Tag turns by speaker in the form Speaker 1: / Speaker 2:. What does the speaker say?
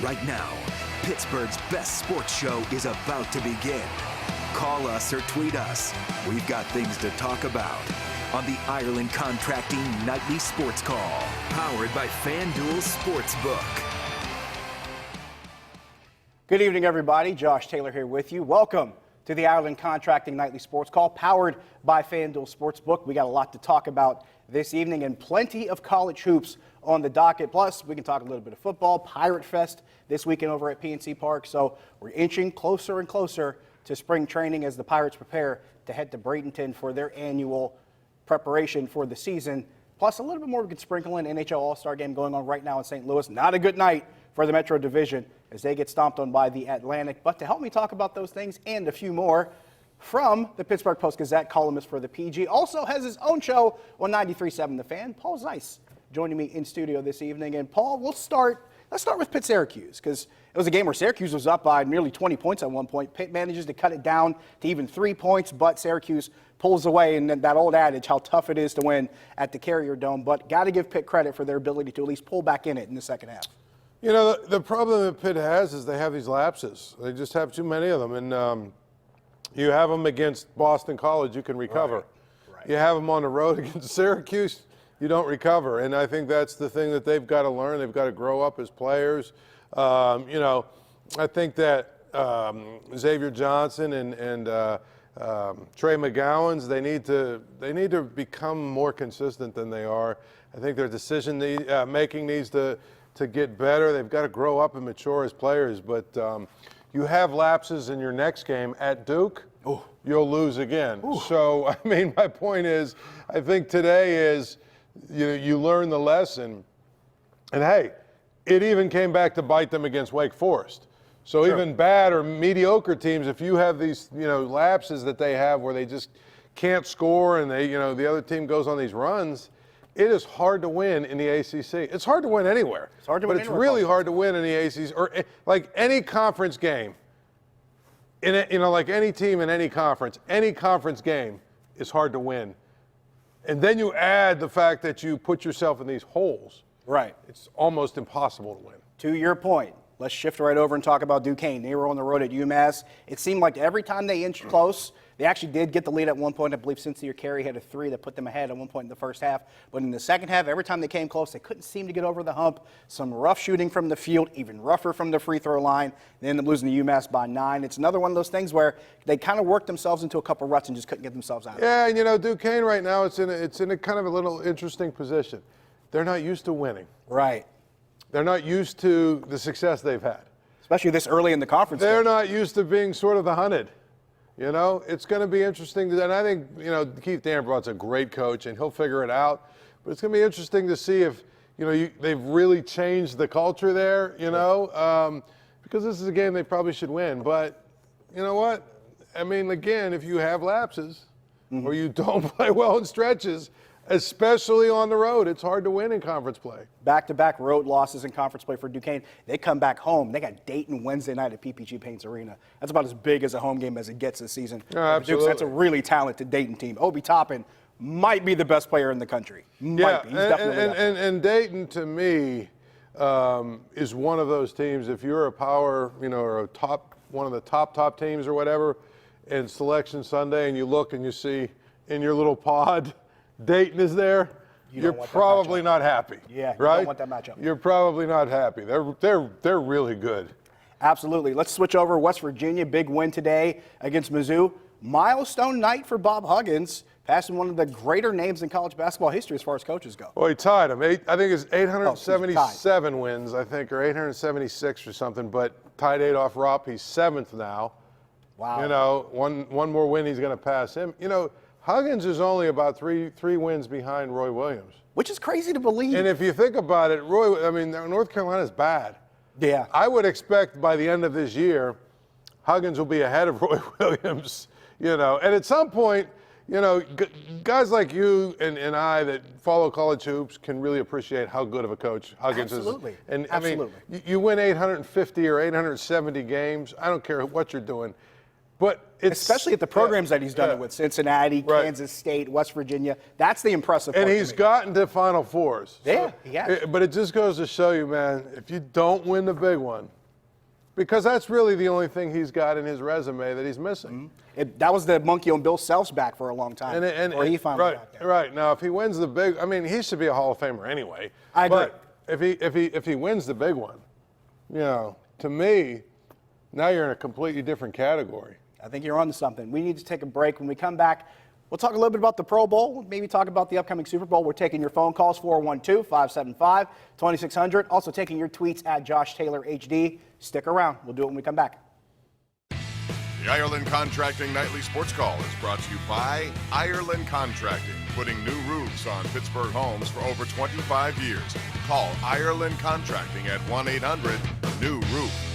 Speaker 1: right now. Pittsburgh's best sports show is about to begin. Call us or tweet us. We've got things to talk about on the Ireland Contracting Nightly Sports Call, powered by FanDuel Sportsbook.
Speaker 2: Good evening, everybody. Josh Taylor here with you. Welcome to the Ireland Contracting Nightly Sports Call, powered by FanDuel Sportsbook. We got a lot to talk about this evening and plenty of college hoops on the docket. Plus, we can talk a little bit of football, Pirate Fest this weekend over at PNC Park. So we're inching closer and closer to spring training as the Pirates prepare to head to Bradenton for their annual preparation for the season. Plus, a little bit more we can sprinkle in. NHL All-Star game going on right now in St. Louis. Not a good night for the Metro Division as they get stomped on by the Atlantic. But to help me talk about those things and a few more, from the Pittsburgh Post-Gazette, columnist for the PG, also has his own show on 93.7 The Fan, Paul Zeise, joining me in studio this evening. And Paul, let's start with Pitt Syracuse, because it was a game where Syracuse was up by nearly 20 points at one point. Pitt manages to cut it down to even 3 points, but Syracuse pulls away. And that old adage, how tough it is to win at the Carrier Dome. But got to give Pitt credit for their ability to at least pull back in it in the second half.
Speaker 3: You know, the problem that Pitt has is they have these lapses. They just have too many of them. And you have them against Boston College, you can recover. Right. You have them on the road against Syracuse, you don't recover. And I think that's the thing that they've got to learn. They've got to grow up as players. I think that Xavier Johnson and Trey McGowan's, they need to become more consistent than they are. I think their decision making needs to get better. They've got to grow up and mature as players. But you have lapses in your next game at Duke, you'll lose again. Ooh. So, I mean, my point is, I think today is you learn the lesson. And, hey, it even came back to bite them against Wake Forest. So sure. Even bad or mediocre teams, if you have these, lapses that they have where they just can't score and they, the other team goes on these runs, it is hard to win in the ACC. It's hard to win anywhere. It's hard to win anywhere. But it's really hard to win in the ACC or like any conference game. Like any team in any conference game is hard to win. And then you add the fact that you put yourself in these holes.
Speaker 2: Right.
Speaker 3: It's almost impossible to win.
Speaker 2: To your point, let's shift right over and talk about Duquesne. They were on the road at UMass. It seemed like every time they inched close, they actually did get the lead at one point. I believe Cynthia Carey had a three that put them ahead at one point in the first half. But in the second half, every time they came close, they couldn't seem to get over the hump. Some rough shooting from the field, even rougher from the free throw line. They ended up losing to UMass by 9. It's another one of those things where they kind of worked themselves into a couple ruts and just couldn't get themselves out of it.
Speaker 3: Yeah, and Duquesne right now, it's in a kind of a little interesting position. They're not used to winning.
Speaker 2: Right.
Speaker 3: They're not used to the success they've had.
Speaker 2: Especially this early in the conference.
Speaker 3: They're not used to being sort of the hunted. It's going to be interesting. And I think, Keith Danbrought's a great coach, and he'll figure it out. But it's going to be interesting to see if, they've really changed the culture there, because this is a game they probably should win. But you know what? I mean, again, if you have lapses or you don't play well in stretches, especially on the road, it's hard to win in conference play. Back-to-back
Speaker 2: road losses in conference play for Duquesne. They come back home. They got Dayton Wednesday night at PPG Paints Arena. That's about as big as a home game as it gets this season.
Speaker 3: Oh, absolutely.
Speaker 2: That's a really talented Dayton team. Obi Toppin might be the best player in the country. Might be. He's definitely
Speaker 3: and Dayton, to me, is one of those teams, if you're a power, or one of the top teams or whatever, in Selection Sunday, and you look and you see in your little pod Dayton is there, you're probably not happy.
Speaker 2: Yeah,
Speaker 3: right?
Speaker 2: You don't want that matchup.
Speaker 3: You're probably not happy. They're really good.
Speaker 2: Absolutely. Let's switch over. West Virginia, big win today against Mizzou. Milestone night for Bob Huggins, passing one of the greater names in college basketball history as far as coaches go.
Speaker 3: Well, he tied him. I think it's 877 wins, I think, or 876 or something, but tied Adolph Rupp. He's 7th now.
Speaker 2: Wow.
Speaker 3: One more win, he's going to pass him. Huggins is only about three wins behind Roy Williams.
Speaker 2: Which is crazy to believe.
Speaker 3: And if you think about it, North Carolina's bad.
Speaker 2: Yeah.
Speaker 3: I would expect by the end of this year, Huggins will be ahead of Roy Williams, And at some point, guys like you and I that follow college hoops can really appreciate how good of a coach Huggins
Speaker 2: Absolutely.
Speaker 3: is. And
Speaker 2: Absolutely.
Speaker 3: you win 850 or 870 games. I don't care what you're doing. But it's,
Speaker 2: especially at the programs that he's done it with, Cincinnati, Kansas State, West Virginia. That's the impressive part.
Speaker 3: And he's gotten to Final Fours.
Speaker 2: Yeah, he has.
Speaker 3: But it just goes to show you, man, if you don't win the big one, because that's really the only thing he's got in his resume that he's missing.
Speaker 2: That was the monkey on Bill Self's back for a long time. Or he finally got there.
Speaker 3: Right. Now, if he wins the big, I mean, he should be a Hall of Famer anyway.
Speaker 2: I agree.
Speaker 3: But if he wins the big one, you know, to me, now you're in a completely different category.
Speaker 2: I think you're onto something. We need to take a break. When we come back, we'll talk a little bit about the Pro Bowl, maybe talk about the upcoming Super Bowl. We're taking your phone calls, 412-575-2600. Also taking your tweets at Josh Taylor HD. Stick around. We'll do it when we come back.
Speaker 4: The Ireland Contracting Nightly Sports Call is brought to you by Ireland Contracting, putting new roofs on Pittsburgh homes for over 25 years. Call Ireland Contracting at 1-800-NEW-ROOF.